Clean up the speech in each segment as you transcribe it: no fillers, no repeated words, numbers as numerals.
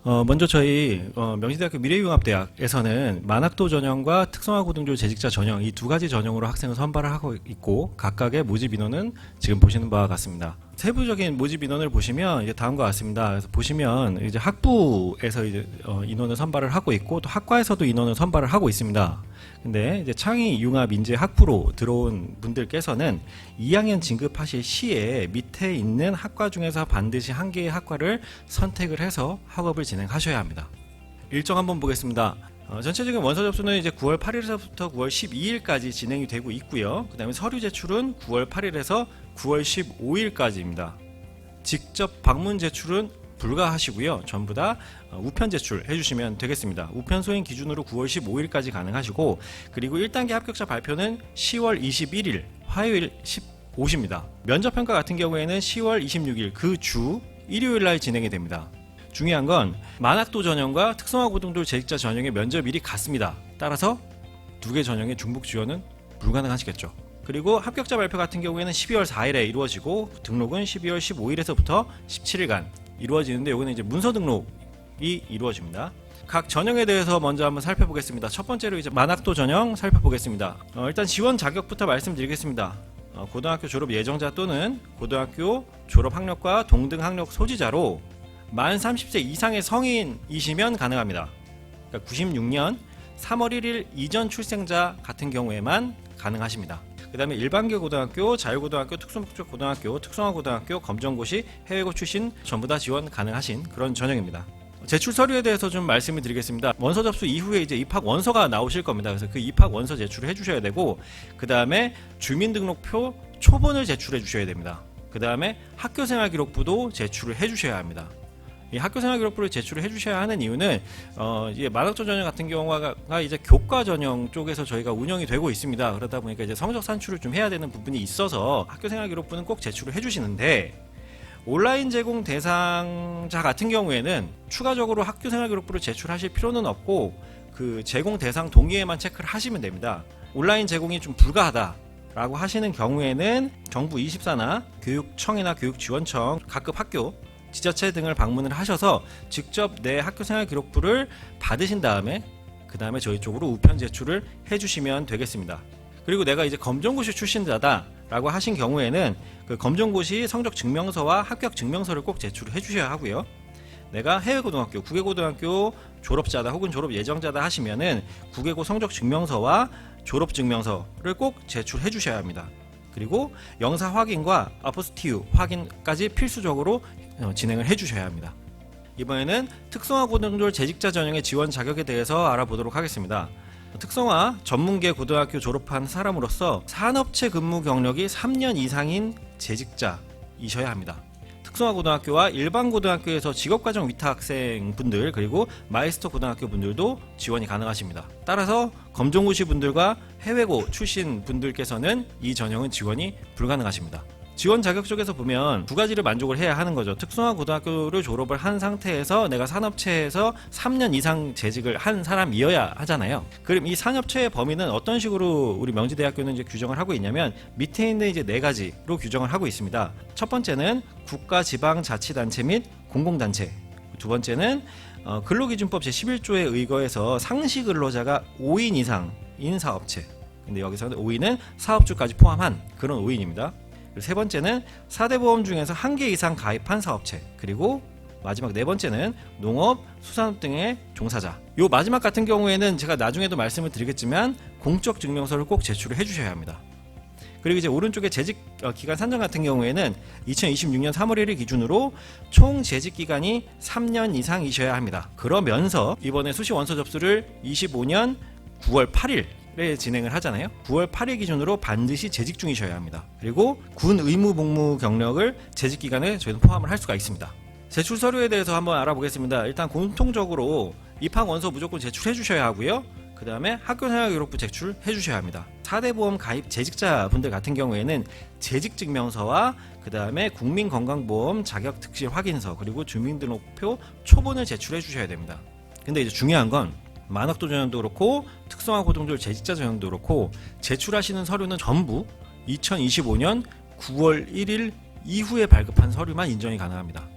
먼저 저희 명지대학교 미래융합대학에서는 만학도 전형과 특성화고등조 재직자 전형 이 두 가지 전형으로 학생을 선발을 하고 있고 각각의 모집 인원은 지금 보시는 바와 같습니다. 세부적인 모집 인원을 보시면 이제 다음과 같습니다. 그래서 보시면 이제 학부에서 이제 인원을 선발을 하고 있고 또 학과에서도 인원을 선발을 하고 있습니다. 근데 이제 창의 융합 인재 학부로 들어온 분들께서는 2학년 진급하실 시에 밑에 있는 학과 중에서 반드시 한 개의 학과를 선택을 해서 학업을 진행하셔야 합니다. 일정 한번 보겠습니다. 전체적인 원서 접수는 이제 9월 8일에서부터 9월 12일까지 진행이 되고 있고요. 그 다음에 서류 제출은 9월 8일에서 9월 15일까지입니다. 직접 방문 제출은 불가하시고요. 전부 다 우편 제출해 주시면 되겠습니다. 우편 소행 기준으로 9월 15일까지 가능하시고 그리고 1단계 합격자 발표는 10월 21일 화요일 15시입니다. 면접평가 같은 경우에는 10월 26일 그 주 일요일날 진행이 됩니다. 중요한 건 만학도 전형과 특성화고등조 재직자 전형의 면접일이 같습니다. 따라서 두 개 전형의 중복 지원은 불가능하시겠죠. 그리고 합격자 발표 같은 경우에는 12월 4일에 이루어지고 등록은 12월 15일에서부터 17일간 이루어지는데 여기는 이제 문서 등록이 이루어집니다. 각 전형에 대해서 먼저 한번 살펴보겠습니다. 첫 번째로 이제 만학도 전형 살펴보겠습니다. 일단 지원 자격부터 말씀드리겠습니다. 고등학교 졸업 예정자 또는 고등학교 졸업 학력과 동등 학력 소지자로 만 30세 이상의 성인이시면 가능합니다. 그러니까 96년 3월 1일 이전 출생자 같은 경우에만 가능하십니다. 그 다음에 일반계 고등학교, 자유고등학교, 특수목적 고등학교, 특성화고등학교, 검정고시, 해외고 출신 전부 다 지원 가능하신 그런 전형입니다. 제출 서류에 대해서 좀 말씀을 드리겠습니다. 원서 접수 이후에 이제 입학 원서가 나오실 겁니다. 그래서 그 입학 원서 제출을 해주셔야 되고 그 다음에 주민등록표 초본을 제출해 주셔야 됩니다. 그 다음에 학교생활기록부도 제출을 해주셔야 합니다. 이 학교생활기록부를 제출을 해주셔야 하는 이유는 이제 만학도 전형 같은 경우가 이제 교과 전형 쪽에서 저희가 운영이 되고 있습니다. 그러다 보니까 이제 성적 산출을 좀 해야 되는 부분이 있어서 학교생활기록부는 꼭 제출을 해주시는데 온라인 제공 대상자 같은 경우에는 추가적으로 학교생활기록부를 제출하실 필요는 없고 그 제공 대상 동의에만 체크를 하시면 됩니다. 온라인 제공이 좀 불가하다라고 하시는 경우에는 정부 24나 교육청이나 교육지원청 각급 학교 지자체 등을 방문을 하셔서 직접 내 학교생활기록부를 받으신 다음에 그 다음에 저희 쪽으로 우편 제출을 해주시면 되겠습니다. 그리고 내가 이제 검정고시 출신자다 라고 하신 경우에는 그 검정고시 성적 증명서와 합격 증명서를 꼭 제출을 해주셔야 하고요. 내가 해외고등학교, 국외고등학교 졸업자다 혹은 졸업 예정자다 하시면은 국외고 성적 증명서와 졸업 증명서를 꼭 제출해 주셔야 합니다. 그리고 영사 확인과 아포스티유 확인까지 필수적으로 진행을 해주셔야 합니다. 이번에는 특성화고등조 재직자 전형의 지원 자격에 대해서 알아보도록 하겠습니다. 특성화 전문계 고등학교 졸업한 사람으로서 산업체 근무 경력이 3년 이상인 재직자이셔야 합니다. 특성화고등학교와 일반고등학교에서 직업과정 위탁학생분들 그리고 마이스터 고등학교 분들도 지원이 가능하십니다. 따라서 검정고시 분들과 해외고 출신 분들께서는 이 전형은 지원이 불가능하십니다. 지원 자격 쪽에서 보면 두 가지를 만족을 해야 하는 거죠. 특성화고등학교를 졸업을 한 상태에서 내가 산업체에서 3년 이상 재직을 한 사람이어야 하잖아요. 그럼 이 산업체의 범위는 어떤 식으로 우리 명지대학교는 이제 규정을 하고 있냐면 밑에 있는 이제 네 가지로 규정을 하고 있습니다. 첫 번째는 국가지방자치단체 및 공공단체. 두 번째는 근로기준법 제11조에 의거해서 상시 근로자가 5인 이상인 사업체. 근데 여기서는 5인은 사업주까지 포함한 그런 5인입니다. 세 번째는 4대 보험 중에서 1개 이상 가입한 사업체. 그리고 마지막 네 번째는 농업, 수산업 등의 종사자. 요 마지막 같은 경우에는 제가 나중에도 말씀을 드리겠지만 공적 증명서를 꼭 제출을 해주셔야 합니다. 그리고 이제 오른쪽에 재직 기간 산정 같은 경우에는 2026년 3월 1일 기준으로 총 재직 기간이 3년 이상이셔야 합니다. 그러면서 이번에 수시 원서 접수를 25년 9월 8일 진행을 하잖아요. 9월 8일 기준으로 반드시 재직 중이셔야 합니다. 그리고 군 의무 복무 경력을 재직 기간에 저희도 포함을 할 수가 있습니다. 제출 서류에 대해서 한번 알아보겠습니다. 일단 공통적으로 입학 원서 무조건 제출해 주셔야 하고요. 그 다음에 학교생활기록부 제출해 주셔야 합니다. 4대 보험 가입 재직자분들 같은 경우에는 재직 증명서와 그 다음에 국민건강보험 자격 특실 확인서 그리고 주민등록표 초본을 제출해 주셔야 됩니다. 근데 이제 중요한 건 만학도 전형도 그렇고 특성화고등조 재직자 전형도 그렇고 제출하시는 서류는 전부 2025년 9월 1일 이후에 발급한 서류만 인정이 가능합니다.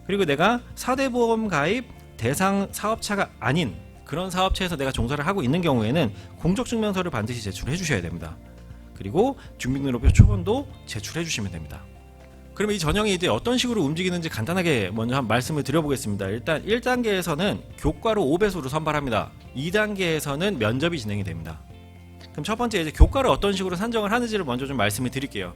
그리고 내가 4대 보험 가입 대상 사업차가 아닌 그런 사업체에서 내가 종사를 하고 있는 경우에는 공적증명서를 반드시 제출해 주셔야 됩니다. 그리고 주민등록표 초본도 제출해 주시면 됩니다. 그러면 이 전형이 이제 어떤 식으로 움직이는지 간단하게 먼저 한 말씀을 드려보겠습니다. 일단 1단계에서는 교과로 5배수로 선발합니다. 2단계에서는 면접이 진행이 됩니다. 그럼 첫 번째 이제 교과를 어떤 식으로 산정을 하는지를 먼저 좀 말씀을 드릴게요.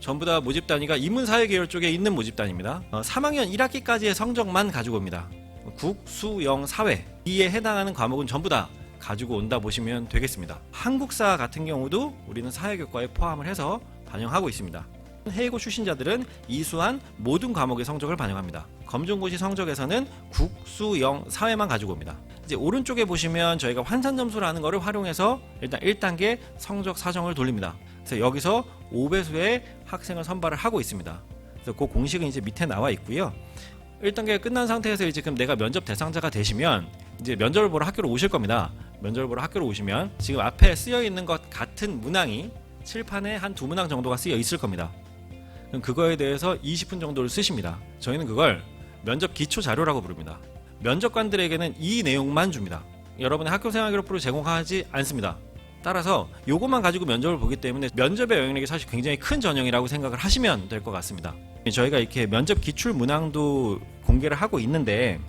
전부 다 모집 단위가 인문사회 계열 쪽에 있는 모집 단위입니다. 3학년 1학기까지의 성적만 가지고 옵니다. 국, 수, 영, 사회 이에 해당하는 과목은 전부 다 가지고 온다 보시면 되겠습니다. 한국사 같은 경우도 우리는 사회교과에 포함을 해서 반영하고 있습니다. 해외고 출신자들은 이수한 모든 과목의 성적을 반영합니다. 검정고시 성적에서는 국, 수, 영, 사회만 가지고 옵니다. 이제 오른쪽에 보시면 저희가 환산점수라는 것을 활용해서 일단 1단계 성적 사정을 돌립니다. 그래서 여기서 5배수의 학생을 선발을 하고 있습니다. 그래서 그 공식은 이제 밑에 나와 있고요. 1단계가 끝난 상태에서 이제 그럼 내가 면접 대상자가 되시면 이제 면접을 보러 학교로 오실 겁니다. 면접을 보러 학교로 오시면 지금 앞에 쓰여 있는 것 같은 문항이 칠판에 한 2문항 정도가 쓰여 있을 겁니다. 그럼 그거에 대해서 20분 정도를 쓰십니다. 저희는 그걸 면접 기초 자료라고 부릅니다. 면접관들에게는 이 내용만 줍니다. 여러분의 학교생활기록부를 제공하지 않습니다. 따라서 이것만 가지고 면접을 보기 때문에 면접의 영향력이 사실 굉장히 큰 전형이라고 생각을 하시면 될 것 같습니다. 저희가 이렇게 면접 기출 문항도 공개를 하고 있는데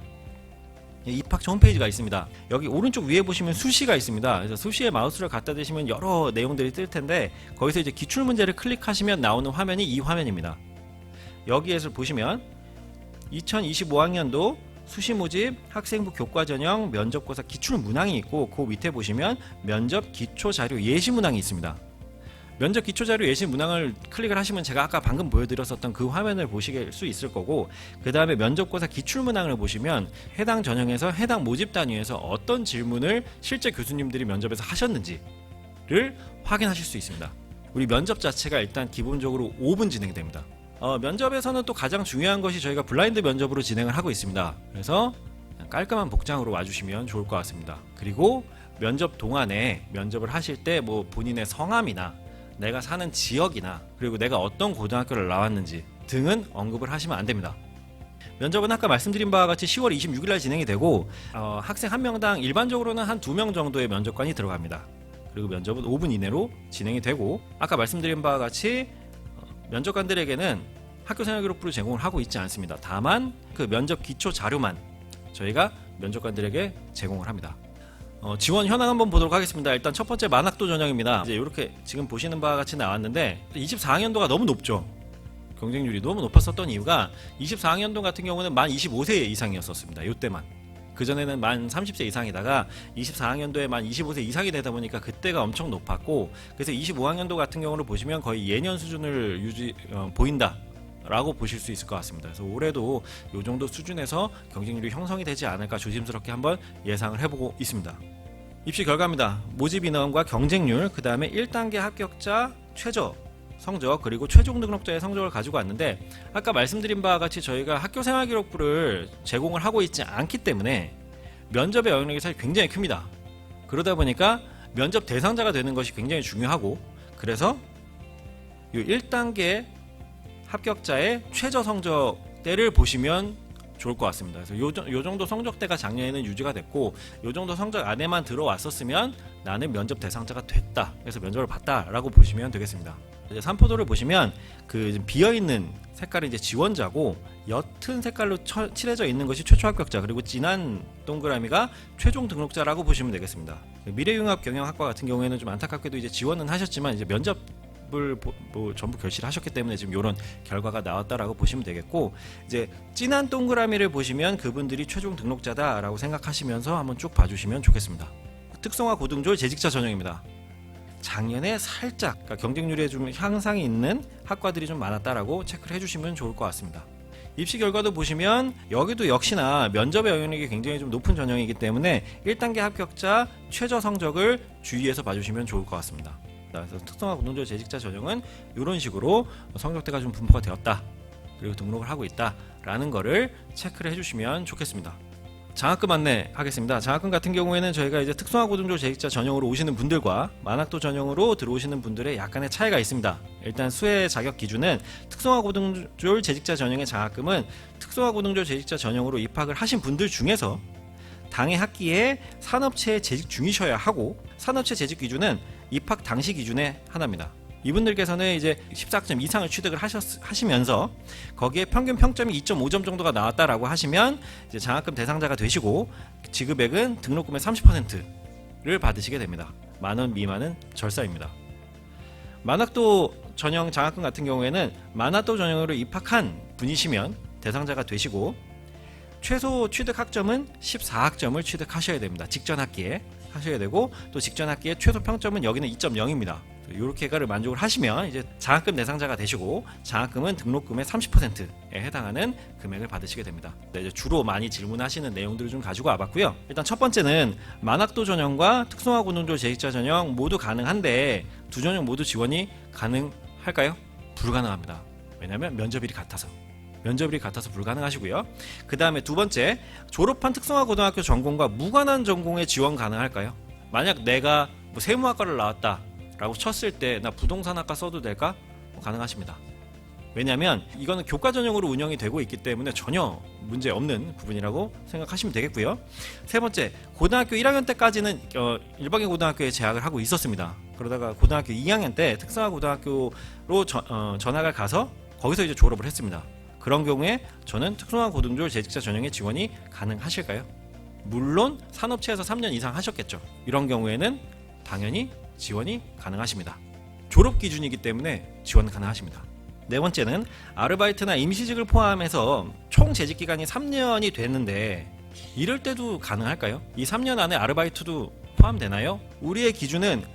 입학처 홈페이지가 있습니다. 여기 오른쪽 위에 보시면 수시가 있습니다. 그래서 수시에 마우스를 갖다 대시면 여러 내용들이 뜰 텐데 거기서 이제 기출 문제를 클릭하시면 나오는 화면이 이 화면입니다. 여기에서 보시면 2025학년도 수시 모집 학생부 교과 전형 면접고사 기출 문항이 있고 그 밑에 보시면 면접 기초 자료 예시 문항이 있습니다. 면접 기초 자료 예시 문항을 클릭을 하시면 제가 아까 방금 보여드렸었던 그 화면을 보실 수 있을 거고, 그 다음에 면접고사 기출 문항을 보시면 해당 전형에서 해당 모집 단위에서 어떤 질문을 실제 교수님들이 면접에서 하셨는지를 확인하실 수 있습니다. 우리 면접 자체가 일단 기본적으로 5분 진행됩니다. 면접에서는 또 가장 중요한 것이 저희가 블라인드 면접으로 진행을 하고 있습니다. 그래서 깔끔한 복장으로 와주시면 좋을 것 같습니다. 그리고 면접 동안에 면접을 하실 때 뭐 본인의 성함이나 내가 사는 지역이나 그리고 내가 어떤 고등학교를 나왔는지 등은 언급을 하시면 안 됩니다. 면접은 아까 말씀드린 바와 같이 10월 26일 날 진행이 되고 학생 한 명당 일반적으로는 한 2명 정도의 면접관이 들어갑니다. 그리고 면접은 5분 이내로 진행이 되고, 아까 말씀드린 바와 같이 면접관들에게는 학교생활기록부를 제공을 하고 있지 않습니다. 다만 그 면접 기초 자료만 저희가 면접관들에게 제공을 합니다. 지원 현황 한번 보도록 하겠습니다. 일단 첫 번째 만학도 전형입니다. 이제 이렇게 지금 보시는 바와 같이 나왔는데 24학년도가 너무 높죠. 경쟁률이 너무 높았었던 이유가 24학년도 같은 경우는 만 25세 이상이었었습니다. 이때만. 그전에는 만 30세 이상이다가 24학년도에 만 25세 이상이 되다 보니까 그때가 엄청 높았고, 그래서 25학년도 같은 경우를 보시면 거의 예년 수준을 보인다 라고 보실 수 있을 것 같습니다. 그래서 올해도 이 정도 수준에서 경쟁률이 형성이 되지 않을까 조심스럽게 한번 예상을 해보고 있습니다. 입시 결과입니다. 모집 인원과 경쟁률, 그 다음에 1단계 합격자 최저 성적, 그리고 최종 등록자의 성적을 가지고 왔는데, 아까 말씀드린 바와 같이 저희가 학교생활기록부를 제공을 하고 있지 않기 때문에 면접의 영향력이 사실 굉장히 큽니다. 그러다 보니까 면접 대상자가 되는 것이 굉장히 중요하고, 그래서 이 1단계 합격자의 최저 성적대를 보시면 좋을 것 같습니다. 그래서 요 정도 성적대가 작년에는 유지가 됐고, 요 정도 성적 안에만 들어왔었으면 나는 면접 대상자가 됐다, 그래서 면접을 봤다라고 보시면 되겠습니다. 이제 산포도를 보시면 그 비어있는 색깔이 이제 지원자고, 옅은 색깔로 칠해져 있는 것이 최초 합격자, 그리고 진한 동그라미가 최종 등록자라고 보시면 되겠습니다. 미래융합 경영학과 같은 경우에는 좀 안타깝게도 이제 지원은 하셨지만 이제 면접 뭐 전부 결실을 하셨기 때문에 지금 이런 결과가 나왔다라고 보시면 되겠고, 이제 진한 동그라미를 보시면 그분들이 최종 등록자다라고 생각하시면서 한번 쭉 봐주시면 좋겠습니다. 특성화 고등졸 재직자 전형입니다. 작년에 살짝 그러니까 경쟁률에 좀 향상이 있는 학과들이 좀 많았다라고 체크를 해주시면 좋을 것 같습니다. 입시 결과도 보시면 여기도 역시나 면접의 영향력이 굉장히 좀 높은 전형이기 때문에 1단계 합격자 최저 성적을 주의해서 봐주시면 좋을 것 같습니다. 그래서 특성화 고등졸 재직자 전형은 이런 식으로 성적대가 좀 분포가 되었다, 그리고 등록을 하고 있다 라는 거를 체크를 해주시면 좋겠습니다. 장학금 안내하겠습니다. 장학금 같은 경우에는 저희가 이제 특성화고등조 재직자 전형으로 오시는 분들과 만학도 전형으로 들어오시는 분들의 약간의 차이가 있습니다. 일단 수혜 자격 기준은 특성화고등조 재직자 전형의 장학금은 특성화고등조 재직자 전형으로 입학을 하신 분들 중에서 당해 학기에 산업체에 재직 중이셔야 하고, 산업체 재직 기준은 입학 당시 기준의 하나입니다. 이분들께서는 이제 14학점 이상을 취득을 하시면서 거기에 평균 평점이 2.5점 정도가 나왔다라고 하시면 이제 장학금 대상자가 되시고, 지급액은 등록금의 30%를 받으시게 됩니다. 10,000원 미만은 절사입니다. 만학도 전형 장학금 같은 경우에는 만학도 전형으로 입학한 분이시면 대상자가 되시고, 최소 취득 학점은 14학점을 취득하셔야 됩니다. 직전 학기에 하셔야 되고, 또 직전 학기에 최소 평점은 여기는 2.0입니다. 이렇게가를 만족을 하시면 이제 장학금 대상자가 되시고, 장학금은 등록금의 30%에 해당하는 금액을 받으시게 됩니다. 네, 이제 주로 많이 질문하시는 내용들을 좀 가지고 와봤고요. 일단 첫 번째는 만학도 전형과 특성화고등조 재직자 전형 모두 가능한데 두 전형 모두 지원이 가능할까요? 불가능합니다. 왜냐하면 면접일이 같아서. 면접일이 같아서 불가능하시고요. 그 다음에 두 번째, 졸업한 특성화고등학교 전공과 무관한 전공에 지원 가능할까요? 만약 내가 뭐 세무학과를 나왔다 라고 쳤을 때 나 부동산학과 써도 될까? 가능하십니다. 왜냐하면 이거는 교과 전형으로 운영이 되고 있기 때문에 전혀 문제 없는 부분이라고 생각하시면 되겠고요. 세 번째, 고등학교 1학년 때까지는 일반계 고등학교에 재학을 하고 있었습니다. 그러다가 고등학교 2학년 때 특성화고등학교로 전학을 가서 거기서 이제 졸업을 했습니다. 그런 경우에 저는 특성화고등조 재직자 전형의 지원이 가능하실까요? 물론 산업체에서 3년 이상 하셨겠죠. 이런 경우에는 당연히 지원이 가능하십니다. 졸업 기준이기 때문에 지원 가능하십니다. 네 번째는 아르바이트나 임시직을 포함해서 총 재직 기간이 3년이 됐는데 이럴 때도 가능할까요? 이 3년 안에 아르바이트도 포함되나요? 우리의 기준은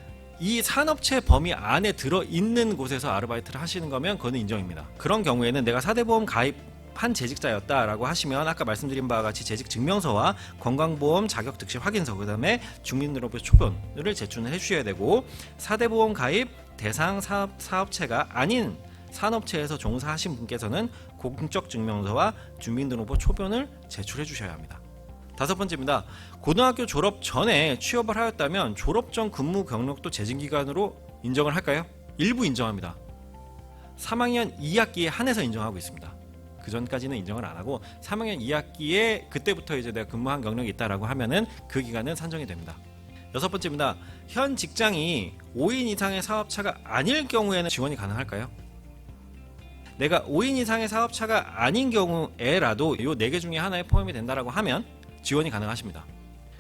이 산업체 범위 안에 들어있는 곳에서 아르바이트를 하시는 거면 그거는 인정입니다. 그런 경우에는 내가 4대 보험 가입한 재직자였다라고 하시면 아까 말씀드린 바와 같이 재직 증명서와 건강보험 자격 득실 확인서, 그 다음에 주민등록부 초본을 제출을 해주셔야 되고, 4대 보험 가입 대상 사업체가 아닌 산업체에서 종사하신 분께서는 공적 증명서와 주민등록부 초본을 제출해 주셔야 합니다. 다섯 번째입니다. 고등학교 졸업 전에 취업을 하였다면 졸업 전 근무 경력도 재직기간으로 인정을 할까요? 일부 인정합니다. 3학년 2학기에 한해서 인정하고 있습니다. 그 전까지는 인정을 안 하고 3학년 2학기에 그때부터 이제 내가 근무한 경력이 있다라고 하면은 그 기간은 산정이 됩니다. 여섯 번째입니다. 현 직장이 5인 이상의 사업차가 아닐 경우에는 지원이 가능할까요? 내가 5인 이상의 사업차가 아닌 경우에라도 이 4개 중에 하나에 포함이 된다라고 하면 지원이 가능하십니다.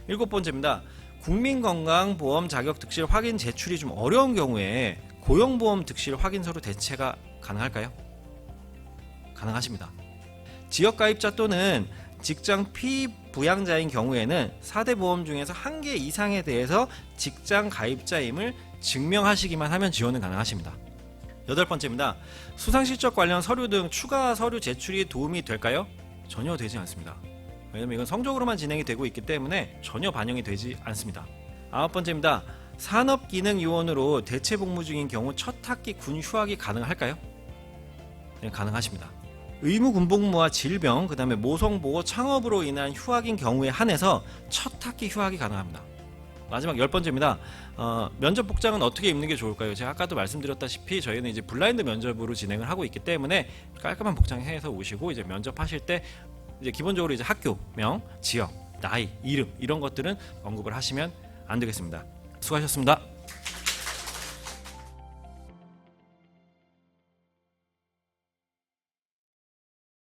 일곱 번째입니다. 국민건강보험 자격 득실 확인 제출이 좀 어려운 경우에 고용보험 득실 확인서로 대체가 가능할까요? 가능하십니다. 지역가입자 또는 직장 피부양자인 경우에는 4대 보험 중에서 1개 이상에 대해서 직장 가입자임을 증명하시기만 하면 지원은 가능하십니다. 여덟 번째입니다. 수상실적 관련 서류 등 추가 서류 제출이 도움이 될까요? 전혀 되지 않습니다. 왜냐면 이건 성적으로만 진행이 되고 있기 때문에 전혀 반영이 되지 않습니다. 아홉 번째입니다. 산업기능요원으로 대체복무 중인 경우 첫 학기 군 휴학이 가능할까요? 네, 가능하십니다. 의무군복무와 질병, 그 다음에 모성보호 창업으로 인한 휴학인 경우에 한해서 첫 학기 휴학이 가능합니다. 마지막 열 번째입니다. 면접 복장은 어떻게 입는 게 좋을까요? 제가 아까도 말씀드렸다시피 저희는 이제 블라인드 면접으로 진행을 하고 있기 때문에 깔끔한 복장해서 오시고, 이제 면접하실 때 이제 기본적으로 이제 학교명, 지역, 나이, 이름 이런 것들은 언급을 하시면 안 되겠습니다. 수고하셨습니다.